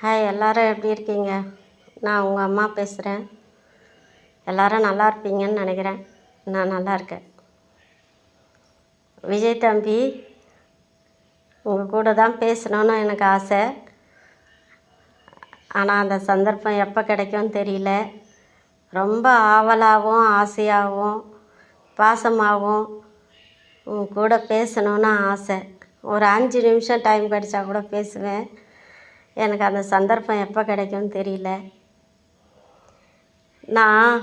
Hi, எல்லோரும் எப்படி இருக்கீங்க? நான் உங்கள் அம்மா பேசுகிறேன். எல்லோரும் நல்லா இருப்பீங்கன்னு நினைக்கிறேன். நான் நல்லா இருக்கேன். விஜய் தம்பி, உங்கள் கூட தான் பேசணுன்னு எனக்கு ஆசை. ஆனால் அந்த சந்தர்ப்பம் எப்போ கிடைக்கும்னு தெரியல. ரொம்ப ஆவலாகவும் ஆசையாகவும் பாசமாகவும் உங்கள் கூட பேசணுன்னு ஆசை. ஒரு 5 நிமிஷம் டைம் கிடைச்சா கூட பேசுவேன். எனக்கு அந்த சந்தர்ப்பம் எப்போ கிடைக்கும்னு தெரியல. நான்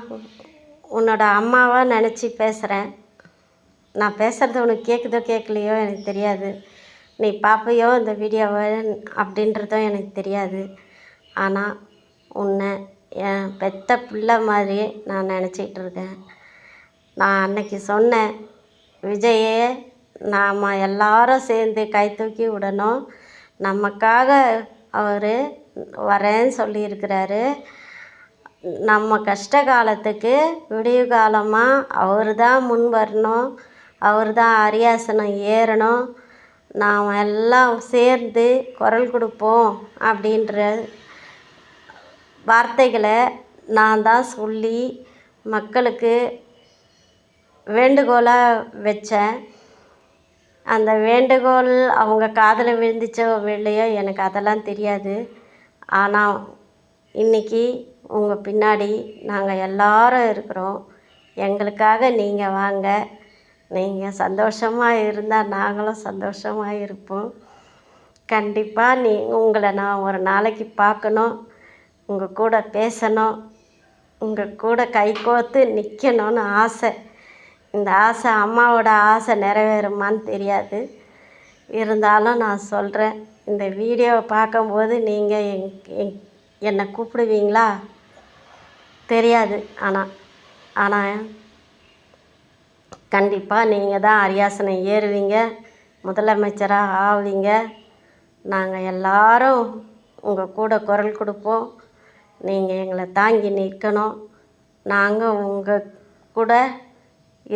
உன்னோட அம்மாவை நினச்சி பேசுகிறேன். நான் பேசுகிறது உனக்கு கேட்குதோ கேட்கலையோ எனக்கு தெரியாது. நீ பார்ப்பையோ இந்த வீடியோவை அப்படின்றதும் எனக்கு தெரியாது. ஆனால் உன்னை என் பெத்த பிள்ளை மாதிரியே நான் நினச்சிக்கிட்டு இருக்கேன். நான் அன்னைக்கு சொன்னேன், விஜயே நாம் எல்லாரும் சேர்ந்து கை தூக்கி விடணும். நமக்காக அவர் வரேன்னு சொல்லியிருக்கிறாரு. நம்ம கஷ்ட காலத்துக்கு விடிவு காலமாக அவர் தான் முன் வரணும். அவர் தான் அரியாசனம் ஏறணும். நாம் எல்லாம் சேர்ந்து குரல் கொடுப்போம் அப்படின்ற வார்த்தைகளை நான் தான் சொல்லி மக்களுக்கு வேண்டுகோளாக வச்சேன். அந்த வேண்டுகோள் அவங்க காதில் விழுந்துச்சோ இல்லையோ எனக்கு அதெல்லாம் தெரியாது. ஆனால் இன்றைக்கி உங்கள் பின்னாடி நாங்கள் எல்லாரும் இருக்கிறோம். எங்களுக்காக நீங்கள் வாங்க. நீங்கள் சந்தோஷமாக இருந்தால் நாங்களும் சந்தோஷமாக இருப்போம். கண்டிப்பாக உங்களை நான் ஒரு நாளைக்கு பார்க்கணும், உங்கள் கூட பேசணும், உங்கள் கூட கைகோர்த்து நிற்கணும்னு ஆசை. இந்த ஆசை அம்மாவோட ஆசை நிறைவேறுமான்னு தெரியாது. இருந்தாலும் நான் சொல்கிறேன், இந்த வீடியோவை பார்க்கும்போது நீங்கள் என்னை கூப்பிடுவீங்களா தெரியாது. ஆனால் கண்டிப்பாக நீங்கள் தான் அரியாசனம் ஏறுவீங்க, முதலமைச்சராக ஆவீங்க. நாங்கள் எல்லாரும் உங்கள் கூட குரல் கொடுப்போம். நீங்கள் எங்களை தாங்கி நிற்கணும். நாங்கள் உங்கள் கூட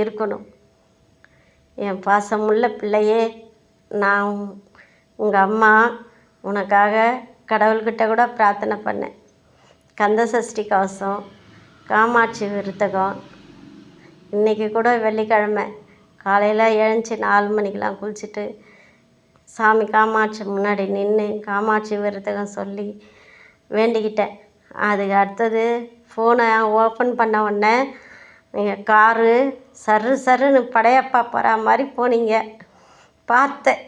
இருக்கணும். என் பாசமுள்ள பிள்ளையே, நான் உங்கள் அம்மா உனக்காக கடவுள்கிட்ட கூட பிரார்த்தனை பண்ணேன். கந்த சஷ்டி கவசம், காமாட்சி விருத்தகம். இன்றைக்கி கூட வெள்ளிக்கிழமை காலையில் எழுந்துச்சி 4 மணிக்கெலாம் குளிச்சுட்டு சாமி காமாட்சி முன்னாடி நின்று காமாட்சி விருத்தகம் சொல்லி வேண்டிக்கிட்டேன். அதுக்கு அடுத்தது ஃபோனை ஓப்பன் பண்ண உடனே நீங்கள் காரு சருன்னு படையப்பா போகிற மாதிரி போனீங்க. பார்த்தேன்,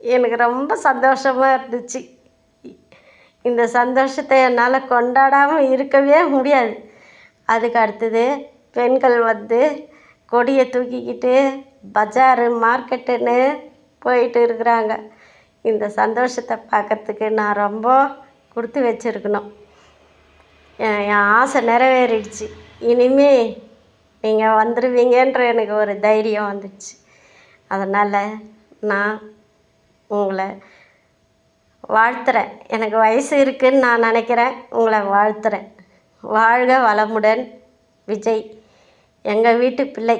எனக்கு ரொம்ப சந்தோஷமாக இருந்துச்சு. இந்த சந்தோஷத்தை என்னால் கொண்டாடாமல் இருக்கவே முடியாது. அதுக்கு அடுத்தது பெண்கள் வந்து கொடியை தூக்கிக்கிட்டு பஜாரு மார்க்கெட்டுன்னு போயிட்டு இருக்கிறாங்க. இந்த சந்தோஷத்தை பார்க்கறதுக்கு நான் ரொம்ப கொடுத்து வச்சுருக்கணும். என் ஆசை நிறைவேறிடுச்சு. இனிமே நீங்கள் வந்துடுவீங்கன்ற எனக்கு ஒரு தைரியம் வந்துடுச்சு. அதனால் நான் உங்களை வாழ்த்துறேன். எனக்கு வயசு இருக்குதுன்னு நான் நினைக்கிறேன். உங்களை வாழ்த்துறேன். வாழ்க வளமுடன் விஜய், எங்கள் வீட்டு பிள்ளை.